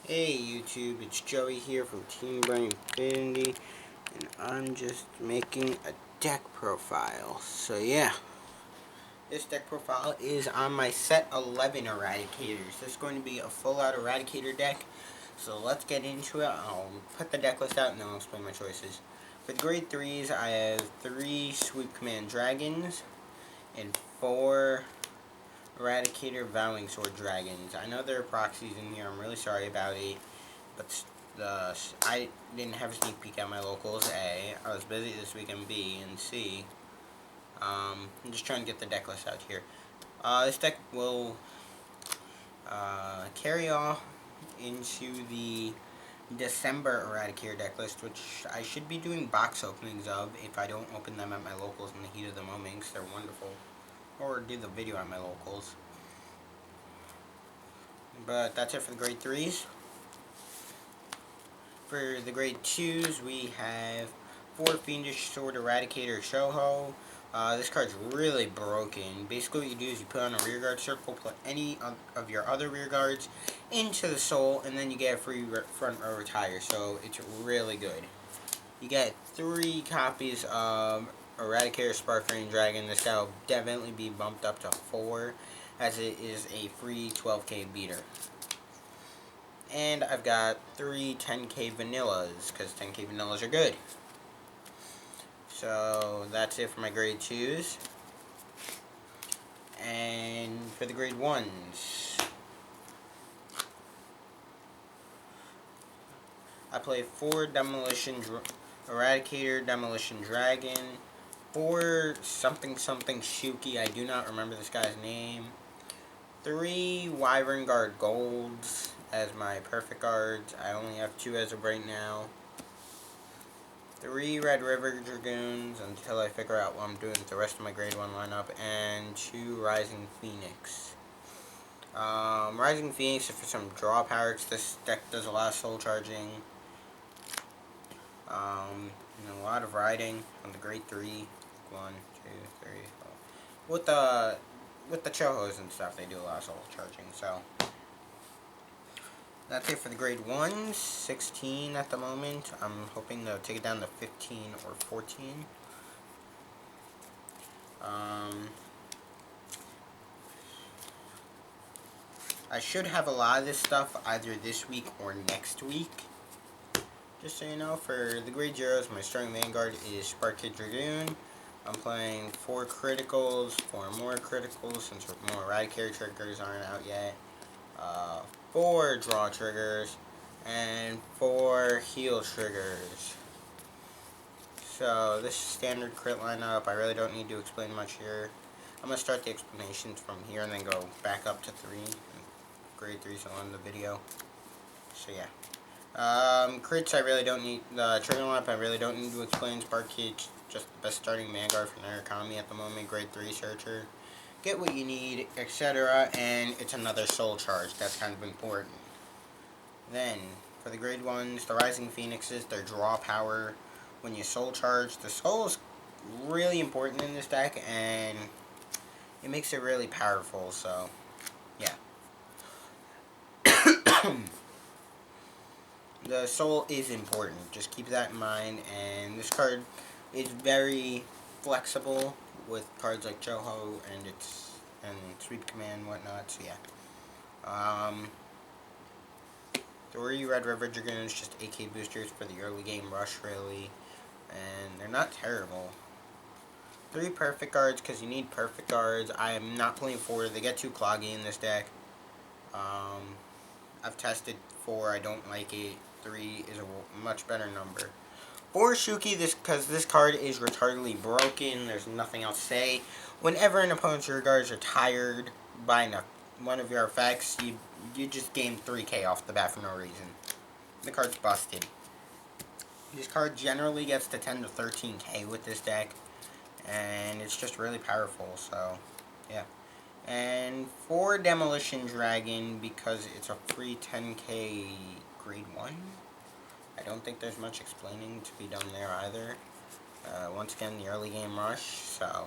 Hey YouTube, it's Joey here from Team Brain Infinity, and I'm just making a deck profile. So yeah, this deck profile is on my set 11 Eradicators. This is going to be a full out Eradicator deck, so let's get into it. I'll put the deck list out and then I'll explain my choices. For the grade 3s, I have 3 Sweep Command Dragons and 4 Eradicator Vowing Sword Dragons. I know there are proxies in here, I'm really sorry about it. But I didn't have a sneak peek at my locals, A. I was busy this weekend, B. And C. I'm just trying to get the deck list out here. This deck will carry on into the December Eradicator deck list, which I should be doing box openings of if I don't open them at my locals in the heat of the moment, because they're wonderful. Or do the video at my locals. But that's it for the grade 3s. For the grade 2s, we have 4 Fiendish Sword Eradicator Shoho. This card's really broken. Basically what you do is you put on a rearguard circle, put any of your other rearguards into the soul, and then you get a free front row retire, so it's really good. You get 3 copies of Eradicator Sparkling Dragon. This guy will definitely be bumped up to 4, as it is a free 12k beater. And I've got 3 10k vanillas, because 10k vanillas are good. So that's it for my grade 2s. And for the grade 1s, I play 4 Eradicator Demolition Dragon, 4 something something Shuki, I do not remember this guy's name, 3 Wyvern Guard Golds as my perfect guards. I only have 2 as of right now. 3 Red River Dragoons until I figure out what I'm doing with the rest of my grade 1 lineup, and 2 Rising Phoenix. Rising Phoenix is for some draw power, because this deck does a lot of soul charging. And a lot of riding on the grade 3. 1, 2, 3, 4. With the Chohos and stuff, they do a lot of soul charging, so that's it for the grade 1s, 16 at the moment. I'm hoping to take it down to 15 or 14. I should have a lot of this stuff either this week or next week. Just so you know, for the grade 0s, my starting Vanguard is Spark Kid Dragoon. I'm playing 4 criticals, 4 more criticals since more Eradicator triggers aren't out yet. 4 draw triggers, and 4 heal triggers. So this is standard crit lineup. I really don't need to explain much here. I'm going to start the explanations from here and then go back up to 3. Grade 3's on the video. So yeah. Crits I really don't need, the trigger lineup I really don't need to explain. Spark Kid, just the best starting Vanguard for Narconomy at the moment. Grade 3 Searcher. Get what you need, etc. And it's another soul charge. That's kind of important. Then, for the grade 1s, the Rising Phoenixes, their draw power when you soul charge. The soul is really important in this deck, and it makes it really powerful, so yeah. The soul is important, just keep that in mind, and this card is very flexible with cards like Choho and Sweep Command and whatnot, so yeah. 3 Red River Dragoons, just AK boosters for the early game rush, really, and they're not terrible. 3 perfect guards, because you need perfect guards. I am not playing 4, they get too cloggy in this deck. I've tested 4, I don't like it. 3 is a much better number. 4 Shuki, because this card is retardedly broken. There's nothing else to say. Whenever an opponent's rearguards are tired by one of your effects, you just gain 3k off the bat for no reason. The card's busted. This card generally gets to 10 to 13k with this deck, and it's just really powerful, so yeah. And 4 Demolition Dragon, because it's a free 10k grade 1. I don't think there's much explaining to be done there either. Once again, the early game rush, so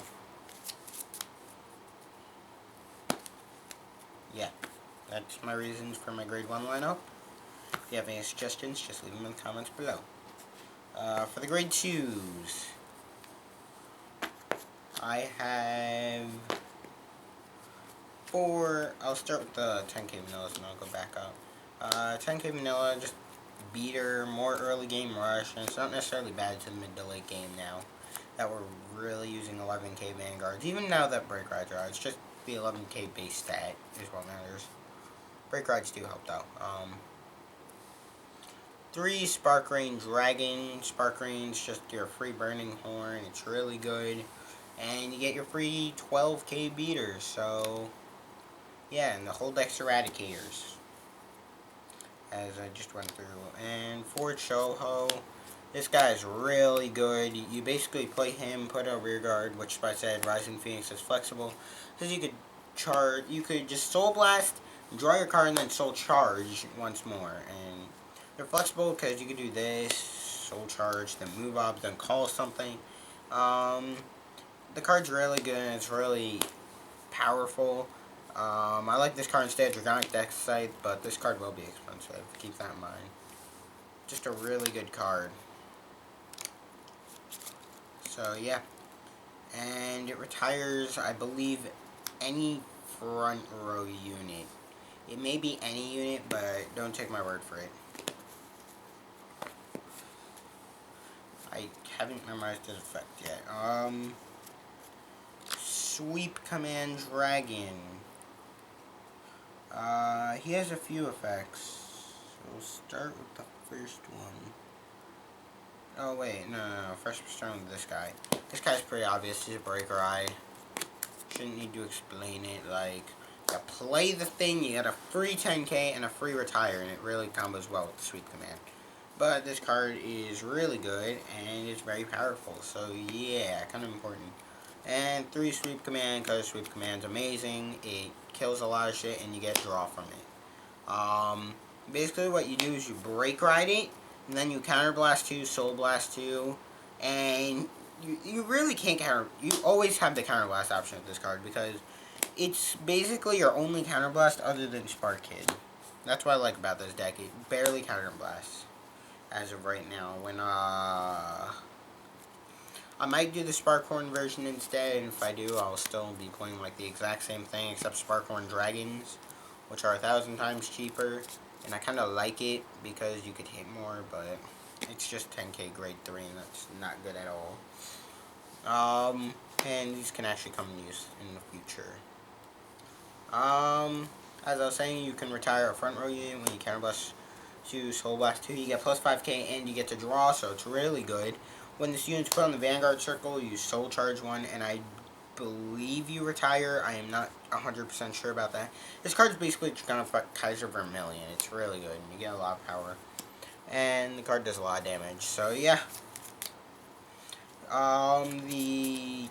yeah. That's my reasons for my grade 1 lineup. If you have any suggestions, just leave them in the comments below. For the grade 2s, I have 4. I'll start with the 10K vanillas and I'll go back up. 10K vanilla, just beater, more early game rush, and it's not necessarily bad to the mid to late game now that we're really using 11K vanguards. Even now that break rides are out, it's just the 11K base stat is what matters. Break rides do help though. 3 Spark Rain Dragon. Spark Rain's just your free burning horn. It's really good. And you get your free 12K beaters. So, yeah, and the whole deck's Eradicators, as I just went through. And for Shoho, this guy's really good. You basically play him, put a rear guard, which I said Rising Phoenix is flexible, because you could charge. You could just Soul Blast, draw your card, and then Soul Charge once more. And they're flexible because you could do this, Soul Charge, then move up, then call something. The card's really good and it's really powerful. I like this card instead of Dragonic Dex Scythe, but this card will be expensive. Keep that in mind. Just a really good card. So, yeah. And it retires, I believe, any front row unit. It may be any unit, but don't take my word for it. I haven't memorized his effect yet. Sweep Command Dragon. He has a few effects. So we'll start with the first one. Oh wait, no. First we're starting with this guy. This guy's pretty obvious. He's a break ride. Shouldn't need to explain it. Like, you play the thing, you get a free 10K and a free retire, and it really combos well with the Sweep Command. But this card is really good, and it's very powerful, so yeah, kind of important. And 3 Sweep Command, because Sweep Command's amazing. It kills a lot of shit, and you get draw from it. Basically what you do is you break ride it, and then you Counter Blast 2, Soul Blast 2, and you really can't counter. You always have the Counter Blast option with this card, because it's basically your only Counter Blast other than Spark Kid. That's what I like about this deck. It barely Counter Blasts as of right now. When I might do the Sparkhorn version instead, and if I do, I'll still be playing like the exact same thing except Sparkhorn Dragons, which are 1,000 times cheaper, and I kind of like it because you could hit more, but it's just 10K grade 3, and that's not good at all. And these can actually come in use in the future. As I was saying, you can retire a front row unit when you counterblast 2, Soul Blast 2, you get plus 5K and you get to draw, so it's really good. When this unit's put on the Vanguard Circle, you Soul Charge 1, and I believe you retire. I am not 100% sure about that. This card's basically just kind of like Kaiser Vermilion. It's really good, and you get a lot of power. And the card does a lot of damage, so yeah. The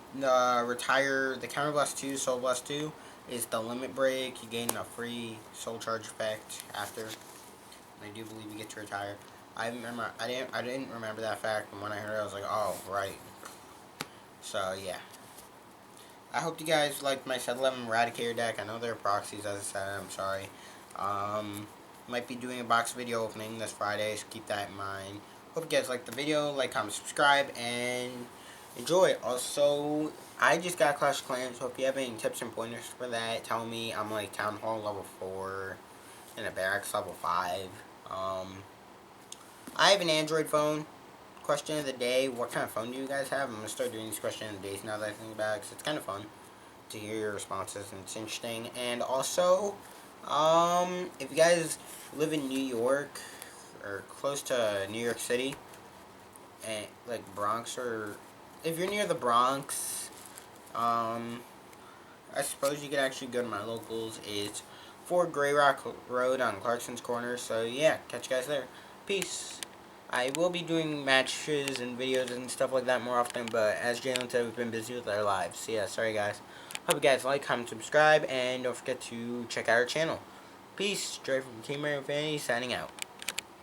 Counter Blast 2, Soul Blast 2 is the Limit Break. You gain a free Soul Charge effect after. I do believe you get to retire. I didn't remember that fact, and when I heard it, I was like, oh, right. So, yeah. I hope you guys liked my set 11 Eradicator deck. I know they're proxies, as I said, I'm sorry. Might be doing a box video opening this Friday, so keep that in mind. Hope you guys liked the video. Like, comment, subscribe, and enjoy. Also, I just got Clash of Clans, so if you have any tips and pointers for that, tell me. I'm like Town Hall level 4 and a Barracks level 5. I have an Android phone. Question of the day, what kind of phone do you guys have? I'm going to start doing these questions of the days now that I think about it, because it's kind of fun to hear your responses, and it's interesting. And also, if you guys live in New York, or close to New York City, and like Bronx, or if you're near the Bronx, I suppose you could actually go to my locals. It's 4 Grey Rock Road on Clarkson's Corner. So yeah, catch you guys there. Peace. I will be doing matches and videos and stuff like that more often, but as Jalen said, we've been busy with our lives. So yeah, sorry guys. Hope you guys like, comment, subscribe, and don't forget to check out our channel. Peace. Dre from Team Mario Infinity signing out.